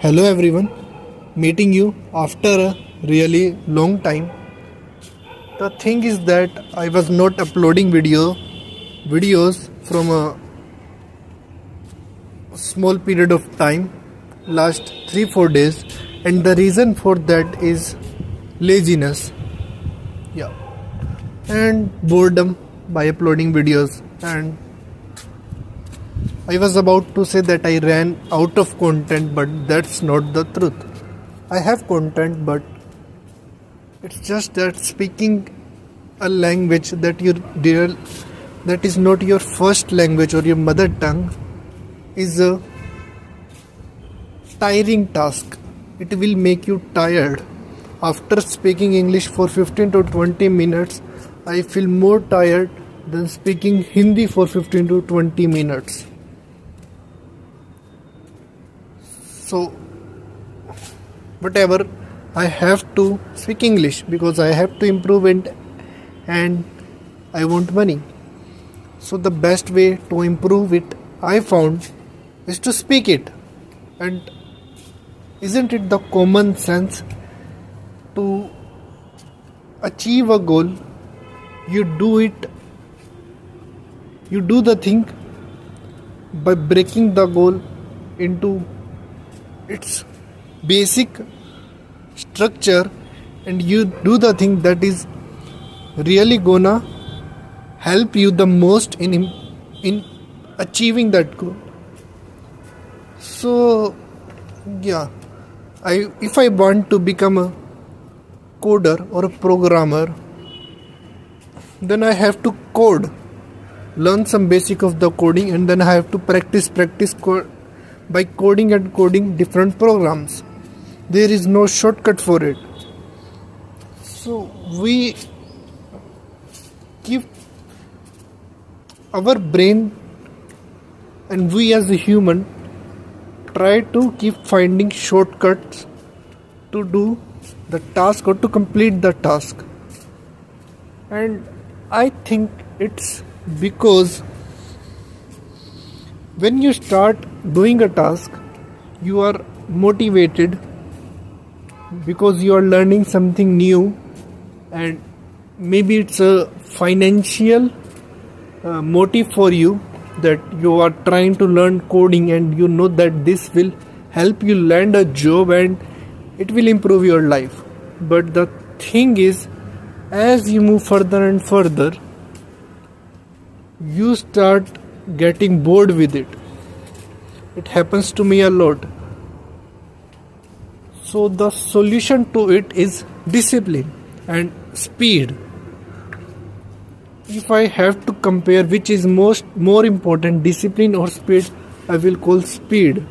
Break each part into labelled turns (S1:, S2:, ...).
S1: Hello everyone, meeting you after a really long time. The thing is that I was not uploading videos from a small period of time, last 3-4 days, and the reason for that is laziness, yeah, and boredom by uploading videos. And I was about to say that I ran out of content, but that's not the truth. I have content, but it's just that speaking a language that is not your first language or your mother tongue is a tiring task. It will make you tired. After speaking English for 15 to 20 minutes, I feel more tired than speaking Hindi for 15 to 20 minutes. So, whatever, I have to speak English because I have to improve it and I want money. So, the best way to improve it I found is to speak it. And isn't it the common sense to achieve a goal? You do the thing by breaking the goal into its basic structure, and you do the thing that is really gonna help you the most in achieving that goal. So yeah, if I want to become a coder or a programmer, then I have to learn some basic of the coding, and then I have to practice by coding and coding different programs. There is no shortcut for it. So we keep our brain, and we as a human try to keep finding shortcuts to do the task or to complete the task. And I think it's because when you start doing a task, you are motivated because you are learning something new, and maybe it's a financial motive for you, that you are trying to learn coding and you know that this will help you land a job and it will improve your life. But the thing is, as you move further and further, you start getting bored with it. It happens to me a lot. So the solution to it is discipline and speed. If I have to compare which is more important, discipline or speed, I will call speed.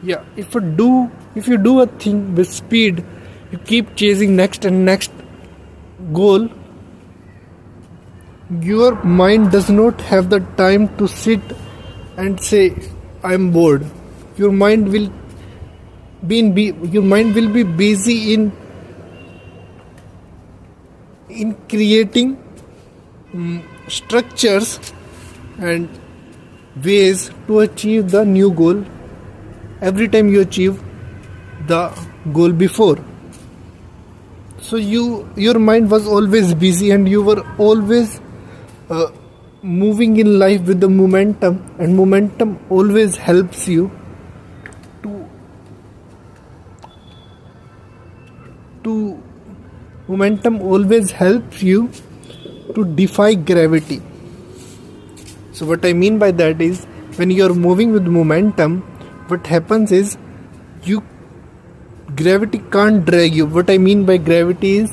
S1: Yeah, if you do a thing with speed, you keep chasing next and next goal, your mind does not have the time to sit and say I am bored. Your mind will be busy in creating structures and ways to achieve the new goal every time you achieve the goal before. So your mind was always busy, and you were always moving in life with the momentum, and momentum always helps you to defy gravity. So what I mean by that is, when you are moving with momentum, what happens is gravity can't drag you. What I mean by gravity is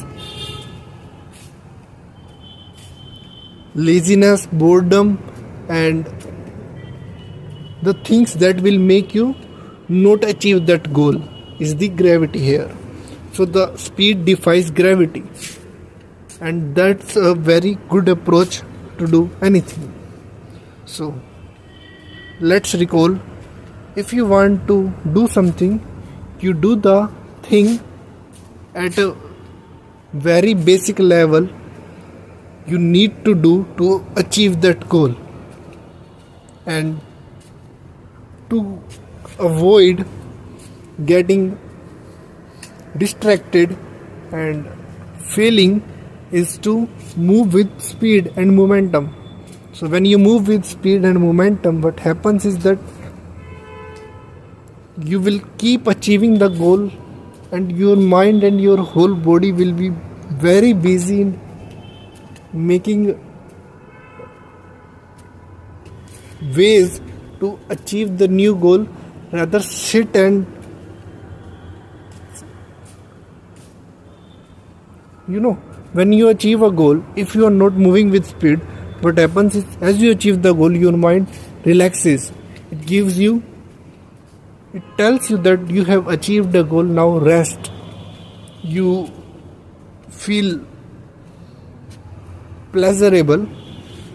S1: laziness, boredom, and the things that will make you not achieve that goal is the gravity here. So the speed defies gravity, and that's a very good approach to do anything. So let's recall, if you want to do something, you do the thing at a very basic level you need to do to achieve that goal. And to avoid getting distracted and failing is to move with speed and momentum. So when you move with speed and momentum, what happens is that you will keep achieving the goal, and your mind and your whole body will be very busy in making ways to achieve the new goal. Rather sit and when you achieve a goal, if you are not moving with speed, what happens is as you achieve the goal, your mind relaxes. It tells you that you have achieved the goal, now rest. You feel pleasurable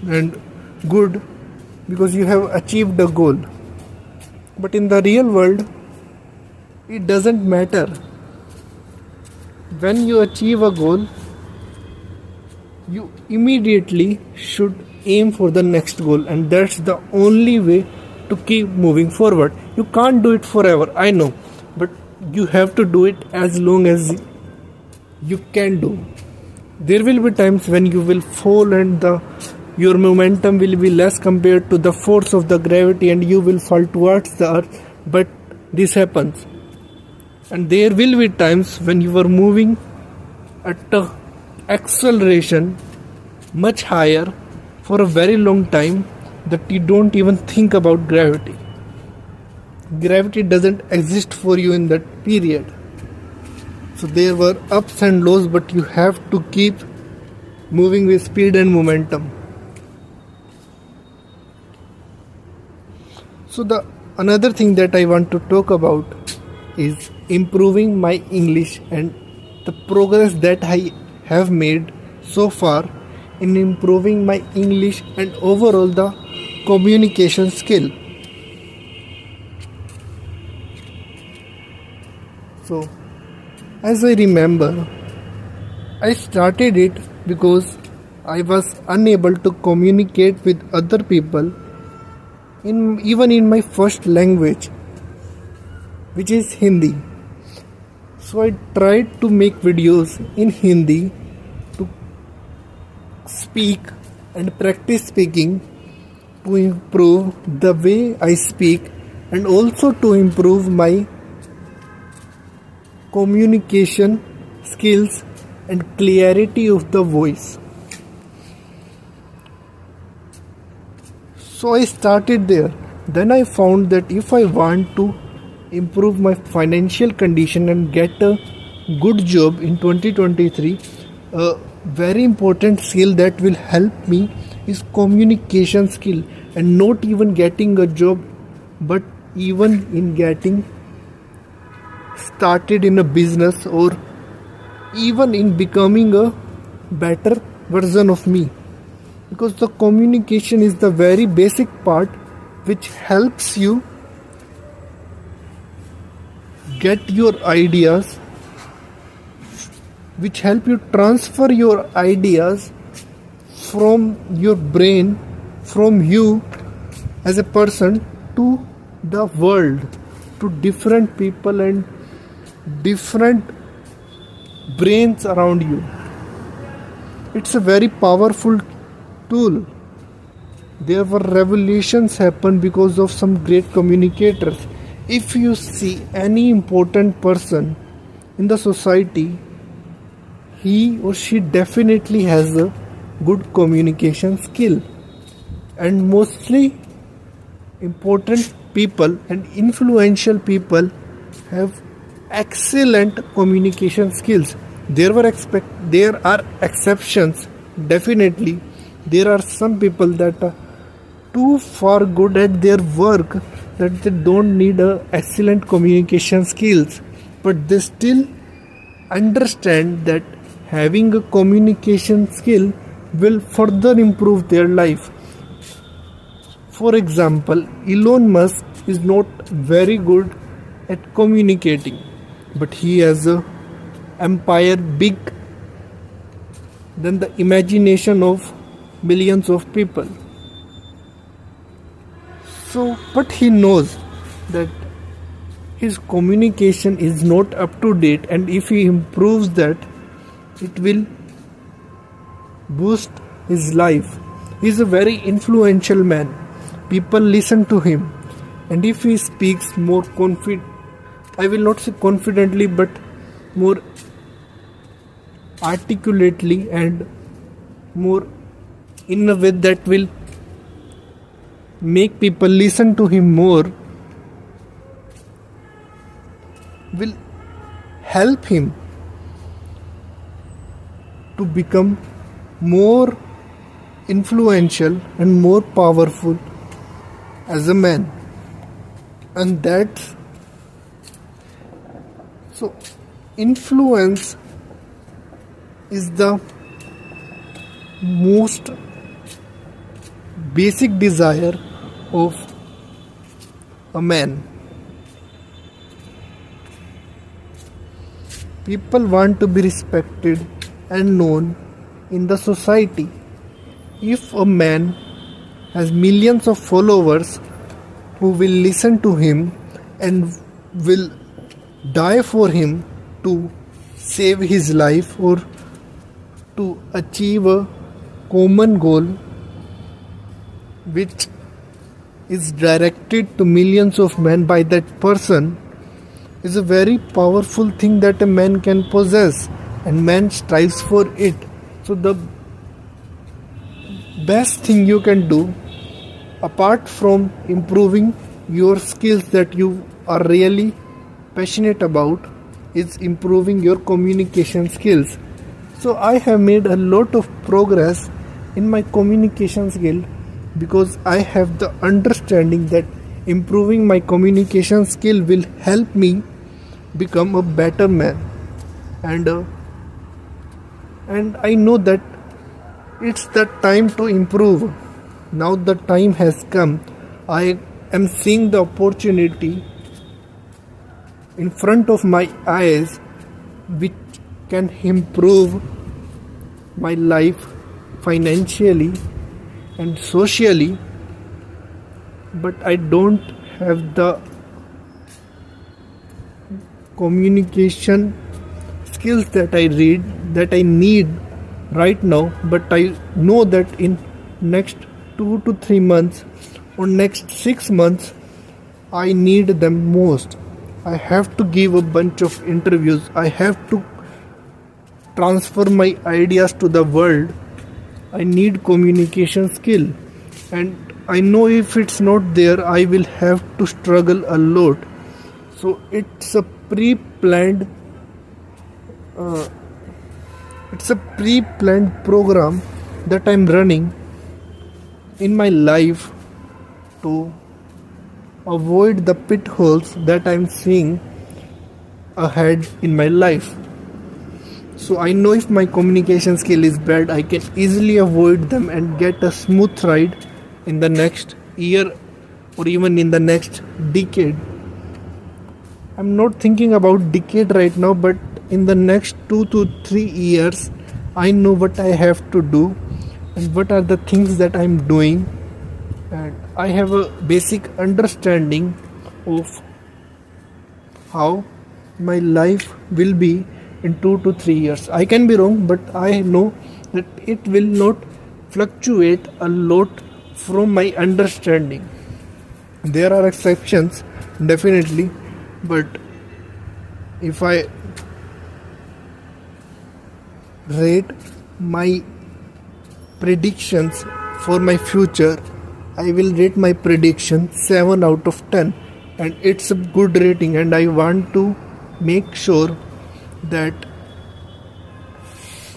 S1: and good because you have achieved the goal. But in the real world, it doesn't matter. When you achieve a goal, you immediately should aim for the next goal, and that's the only way to keep moving forward. You can't do it forever, I know, but you have to do it as long as you can do. There will be times when you will fall and your momentum will be less compared to the force of the gravity, and you will fall towards the earth, but this happens. And there will be times when you are moving at a acceleration much higher for a very long time that you don't even think about gravity. Gravity doesn't exist for you in that period. So there were ups and lows, but you have to keep moving with speed and momentum. So the another thing that I want to talk about is improving my English and the progress that I have made so far in improving my English and overall the communication skill. So as I remember, I started it because I was unable to communicate with other people even in my first language, which is Hindi. So I tried to make videos in Hindi to speak and practice speaking, to improve the way I speak and also to improve my communication skills and clarity of the voice. So I started there. Then I found that if I want to improve my financial condition and get a good job in 2023, a very important skill that will help me is communication skill, and not even getting a job, but even in getting started in a business or even in becoming a better version of me, because the communication is the very basic part which helps you get your ideas, which help you transfer your ideas from your brain, from you as a person, to the world, to different people and different brains around you. It's a very powerful tool. There were revolutions happen because of some great communicators. If you see any important person in the society, he or she definitely has a good communication skill. And mostly important people and influential people have excellent communication skills. There are exceptions, definitely. There are some people that are too far good at their work that they don't need excellent communication skills, but they still understand that having a communication skill will further improve their life. For example, Elon Musk is not very good at communicating, but he has an empire big than the imagination of millions of people. So, but he knows that his communication is not up to date, and if he improves that, it will boost his life. He is a very influential man. People listen to him, and if he speaks more I will not say confidently, but more articulately and more in a way that will make people listen to him more, will help him to become more influential and more powerful as a man. And that's so influence is the most basic desire of a man. People want to be respected and known in the society. If a man has millions of followers who will listen to him and will die for him to save his life or to achieve a common goal which is directed to millions of men by that person, is a very powerful thing that a man can possess, and man strives for it. So the best thing you can do, apart from improving your skills that you are really passionate about, is improving your communication skills. So I have made a lot of progress in my communication skill because I have the understanding that improving my communication skill will help me become a better man. And I know that it's the time to improve. Now the time has come. I am seeing the opportunity in front of my eyes which can improve my life financially and socially, but I don't have the communication skills that I need right now. But I know that in next 2 to 3 months or next 6 months I need them most. I have to give a bunch of interviews. I have to transfer my ideas to the world. I need communication skill, and I know if it's not there, I will have to struggle a lot. So it's a pre-planned program that I'm running in my life to avoid the pitfalls that I'm seeing ahead in my life. So I know if my communication skill is bad, I can easily avoid them and get a smooth ride in the next year or even in the next decade. I'm not thinking about decade right now, but in the next 2 to 3 years, I know what I have to do and what are the things that I'm doing, and I have a basic understanding of how my life will be in 2 to 3 years. I can be wrong, but I know that it will not fluctuate a lot from my understanding. There are exceptions, definitely, but if I rate my predictions for my future, I will rate my prediction 7 out of 10, and it's a good rating, and I want to make sure that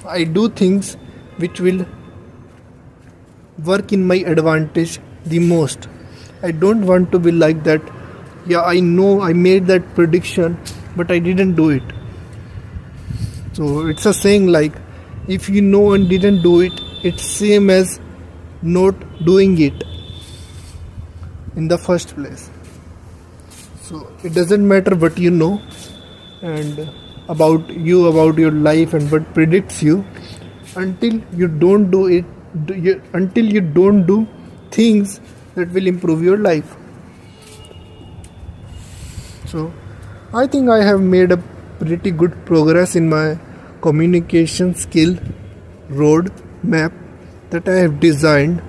S1: I do things which will work in my advantage the most. I don't want to be like that. Yeah, I know I made that prediction, but I didn't do it. So it's a saying like, if you know and didn't do it, it's same as not doing it in the first place. So it doesn't matter what you know and about your life and what predicts you, until you don't do it, until you don't do things that will improve your life. So I think I have made a pretty good progress in my communication skill road map that I have designed,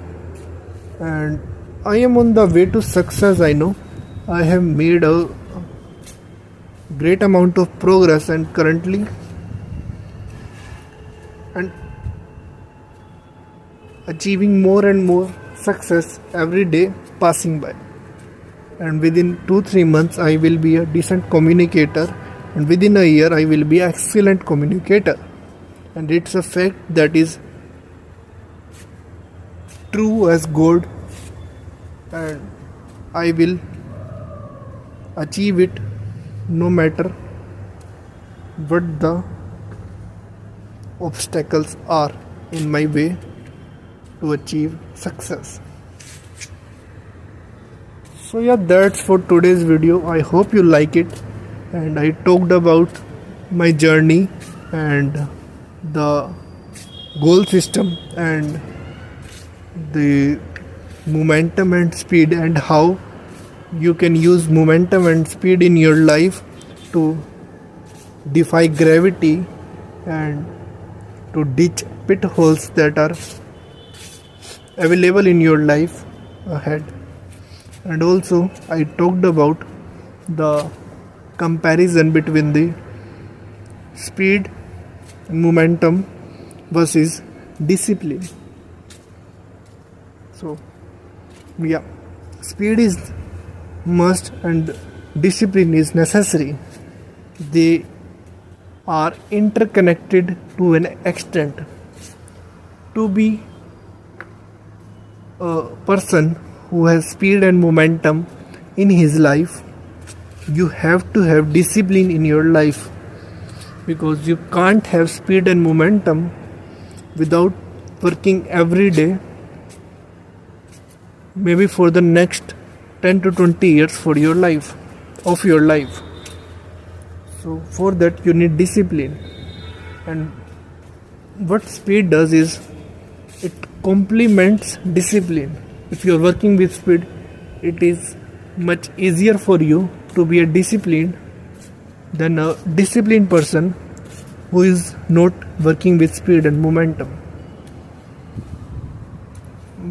S1: and I am on the way to success. I know I have made a great amount of progress and currently and achieving more and more success every day passing by. And within 2-3 months I will be a decent communicator, and within a year I will be an excellent communicator. And it's a fact that is true as gold, and I will achieve it no matter what the obstacles are in my way to achieve success. So yeah, that's for today's video. I hope you like it, and I talked about my journey and the goal system and the momentum and speed, and how you can use momentum and speed in your life to defy gravity and to ditch pitfalls that are available in your life ahead. And also I talked about the comparison between the speed, momentum versus discipline. So yeah, speed is must and discipline is necessary. They are interconnected to an extent. To be a person who has speed and momentum in his life, you have to have discipline in your life, because you can't have speed and momentum without working every day, maybe for the next 10 to 20 years for your life, of your life. So for that you need discipline. And what speed does is it complements discipline. If you are working with speed, it is much easier for you to be a disciplined than a disciplined person who is not working with speed and momentum.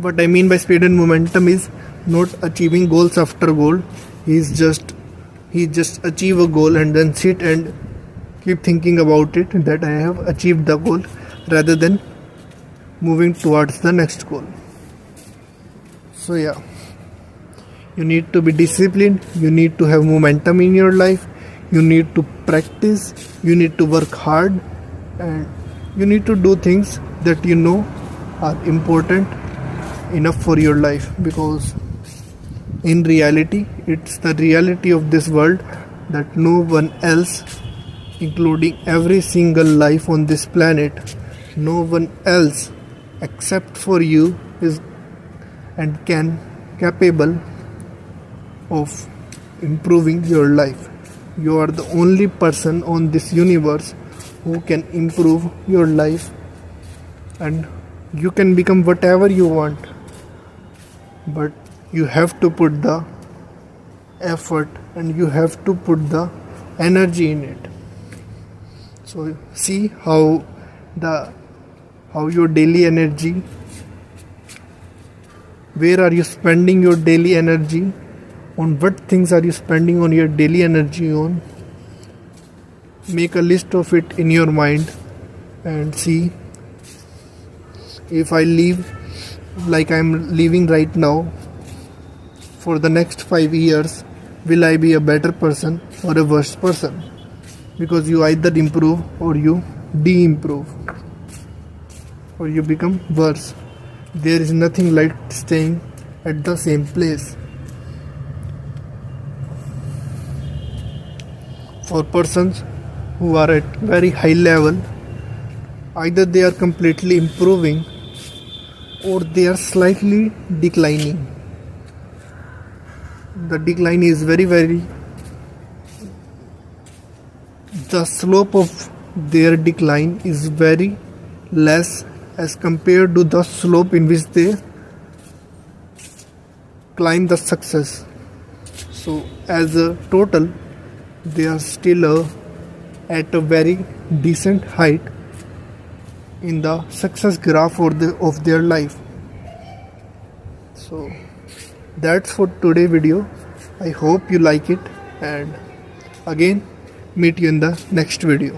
S1: What I mean by speed and momentum is not achieving goals after goal. He just achieve a goal and then sit and keep thinking about it, that I have achieved the goal, rather than moving towards the next goal. So yeah, you need to be disciplined, you need to have momentum in your life, you need to practice, you need to work hard, and you need to do things that you know are important enough for your life. Because in reality, it's the reality of this world that no one else, including every single life on this planet, no one else except for you is and can capable of improving your life. You are the only person on this universe who can improve your life, and you can become whatever you want, but you have to put the effort and you have to put the energy in it. So see how your daily energy, where are you spending your daily energy, on what things are you spending on your daily energy on. Make a list of it in your mind and see, if I live like I'm living right now for the next 5 years, will I be a better person or a worse person? Because you either improve or you de-improve, or you become worse. There is nothing like staying at the same place. For persons who are at very high level, either they are completely improving or they are slightly declining. The decline is the slope of their decline is very less as compared to the slope in which they climb the success. So as a total, they are still at a very decent height in the success graph of their life. So that's for today video. I hope you like it, and again meet you in the next video.